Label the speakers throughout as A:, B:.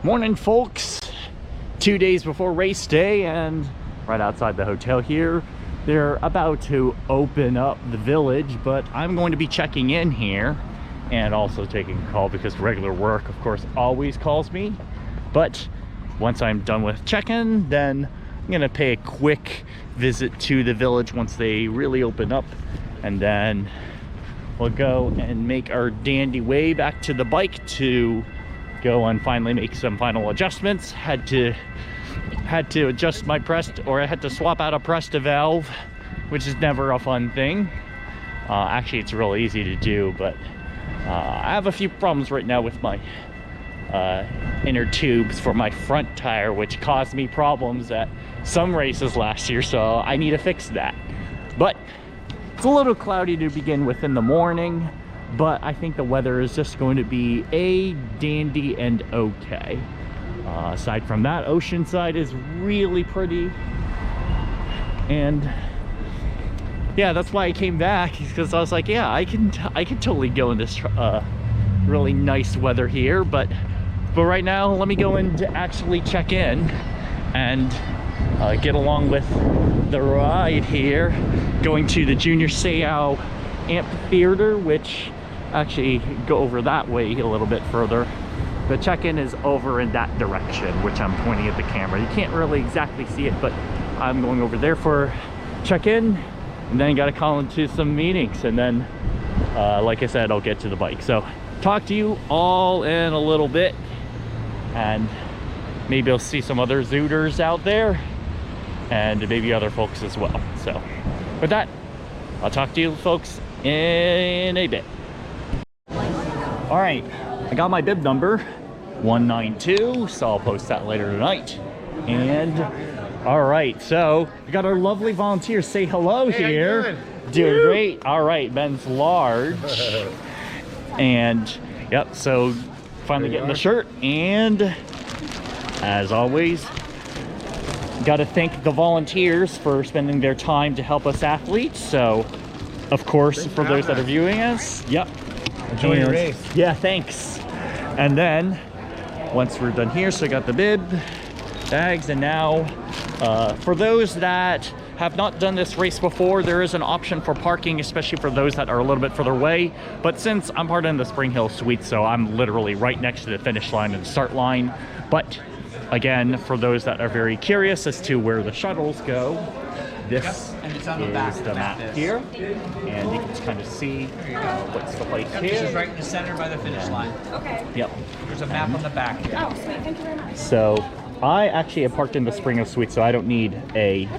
A: Morning, folks. 2 days before race day, and right outside the hotel here, they're about to open up the village, but I'm going to be checking in here and also taking a call because regular work, of course, always calls me. But once I'm done with check-in, then I'm gonna pay a quick visit to the village once they really open up, and then we'll go and make our dandy way back to the bike to go and finally make some final adjustments. Had to adjust my I had to swap out a Presta valve, which is never a fun thing. Actually, it's real easy to do, but I have a few problems right now with my inner tubes for my front tire, which caused me problems at some races last year, so I need to fix that. But it's a little cloudy to begin with in the morning, but I think the weather is just going to be a dandy and okay. Aside from that, Oceanside is really pretty, and yeah, that's why I came back, because I was like, yeah, I can totally go in this really nice weather here. But right now, let me go in to actually check in and get along with the ride here, going to the Junior Seau Amphitheatre, which actually go over that way a little bit further. The check-in is over in that direction, which I'm pointing at the camera. You can't really exactly see it, but I'm going over there for check-in, and then got to call into some meetings, and then like I said, I'll get to the bike. So talk to you all in a little bit, and maybe I'll see some other Zooters out there and maybe other folks as well. So with that, I'll talk to you folks in a bit. All right, I got my bib number 192, so I'll post that later tonight. And all right, so we got our lovely volunteers. Say hello. Hey, here. Doing great. All right, men's large. And yep, so finally getting the shirt, and as always, got to thank the volunteers for spending their time to help us athletes. So of course, for those that are viewing us, yep, enjoy your race. Yeah, thanks. And then once we're done here, so I got the bib, bags, and now for those that have not done this race before, there is an option for parking, especially for those that are a little bit further away. But since I'm part in the Spring Hill Suite, so I'm literally right next to the finish line and the start line. But again, for those that are very curious as to where the shuttles go, this
B: and it's on the
A: is
B: back
A: the map here, and you can just kind of see what's the place here.
B: This is right in the center by the finish line.
C: Okay.
A: Yep.
B: There's a map on the back here.
C: Oh, sweet. Thank you very much.
A: So I actually have parked in the Spring Hill Suite, so I don't need a
C: Do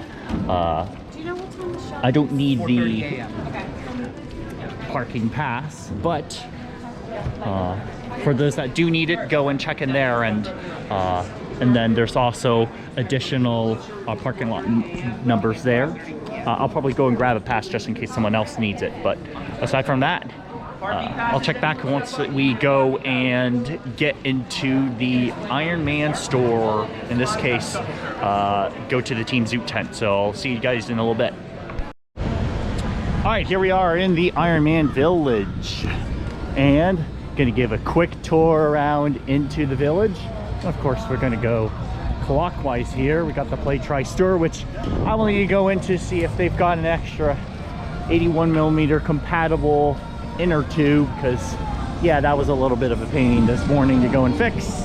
C: you know what time the show
A: I don't need
B: 4:30
A: the
B: a.m.
C: Okay.
A: parking pass, but for those that do need it, go and check in there, and then there's also additional parking lot numbers there. I'll probably go and grab a pass just in case someone else needs it, but aside from that, I'll check back once we go and get into the Ironman store. In this case, go to the Team Zoot tent. So I'll see you guys in a little bit. All right, here we are in the Ironman Village, and gonna give a quick tour around into the village. Of course, we're gonna go clockwise here. We got the Play Tri store, which I will need to go in to see if they've got an extra 81mm compatible inner tube, because yeah, that was a little bit of a pain this morning to go and fix.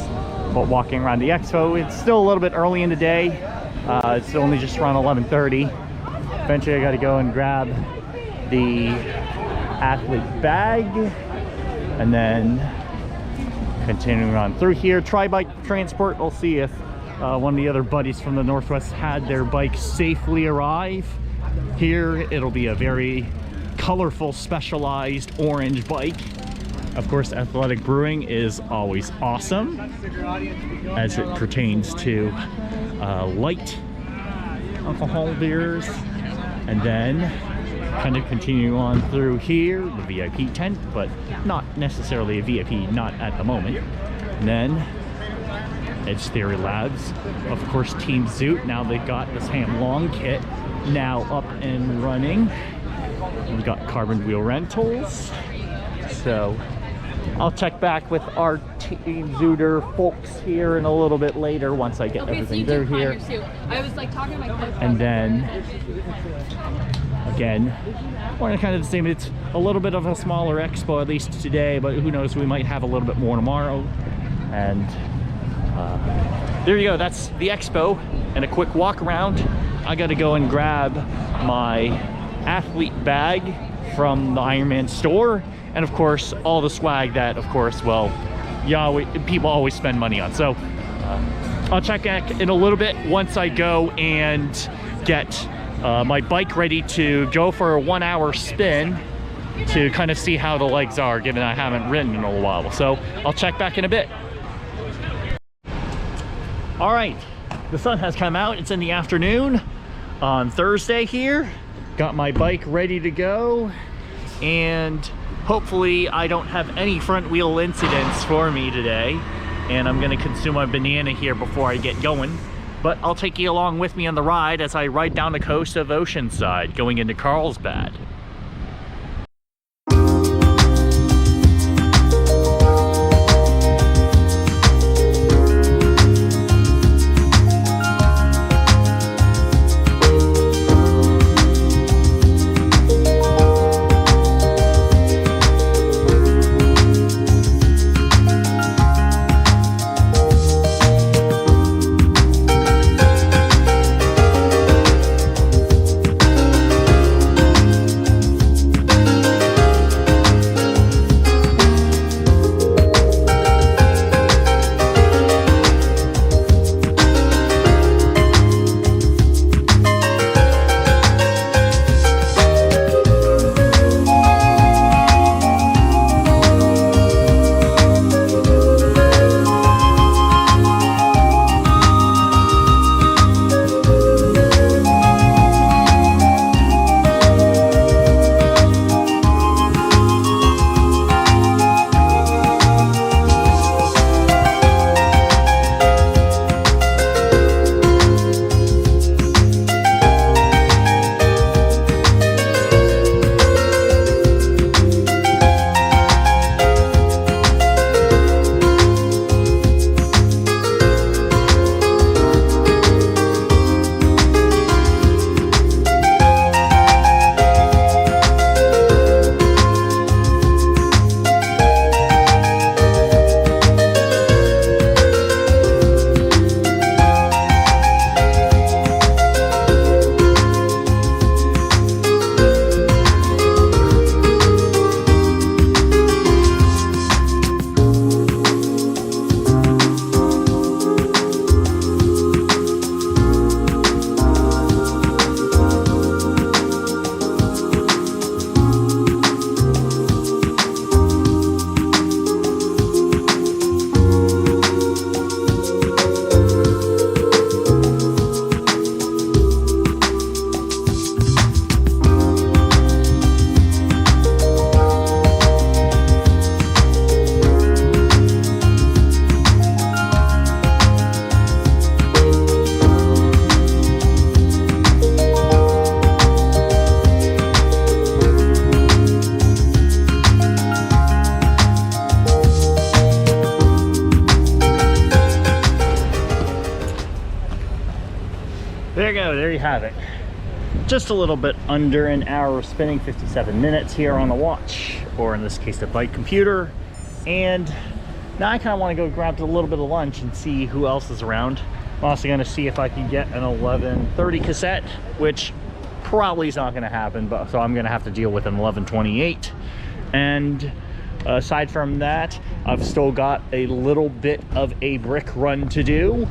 A: But walking around the Expo, it's still a little bit early in the day. It's only just around 11:30. Eventually I got to go and grab the athlete bag, and then continuing on through here, Tri-Bike Transport. We'll see if one of the other buddies from the Northwest had their bike safely arrive. Here it'll be a very colorful, specialized orange bike. Of course, Athletic Brewing is always awesome as it pertains to light alcohol beers. And then kind of continue on through here, the VIP tent, but not necessarily a VIP, not at the moment. And then Edge Theory Labs, of course, Team Zoot. Now they've got the Sam Long kit now up and running. We've got Carbon Wheel Rentals. So I'll check back with our Team Zooter folks here in a little bit later once I get everything through here.
C: I was like talking to my cousin.
A: And then, again, we're kind of the same. It's a little bit of a smaller expo, at least today, but who knows, we might have a little bit more tomorrow. And there you go, that's the expo and a quick walk around. I gotta go and grab my athlete bag from the Ironman store, and of course all the swag that, of course, well, people always spend money on. So I'll check back in a little bit once I go and get my bike ready to go for a 1 hour spin to kind of see how the legs are, given I haven't ridden in a little while. So I'll check back in a bit. All right, the sun has come out. It's in the afternoon on Thursday here. Got my bike ready to go, and hopefully I don't have any front wheel incidents for me today. And I'm gonna consume a banana here before I get going. But I'll take you along with me on the ride as I ride down the coast of Oceanside, going into Carlsbad. There you have it. Just a little bit under an hour spinning, 57 minutes here on the watch, or in this case the bike computer. And now I kind of want to go grab a little bit of lunch and see who else is around. I'm also going to see if I can get an 11:30 cassette, which probably is not going to happen, but so I'm going to have to deal with an 11:28. And aside from that, I've still got a little bit of a brick run to do,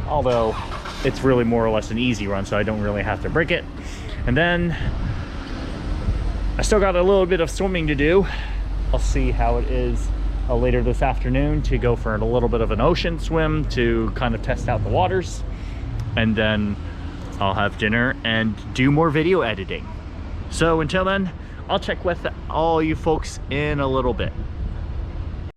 A: although it's really more or less an easy run, so I don't really have to brick it. And then I still got a little bit of swimming to do. I'll see how it is later this afternoon to go for a little bit of an ocean swim to kind of test out the waters. And then I'll have dinner and do more video editing. So until then, I'll check with all you folks in a little bit.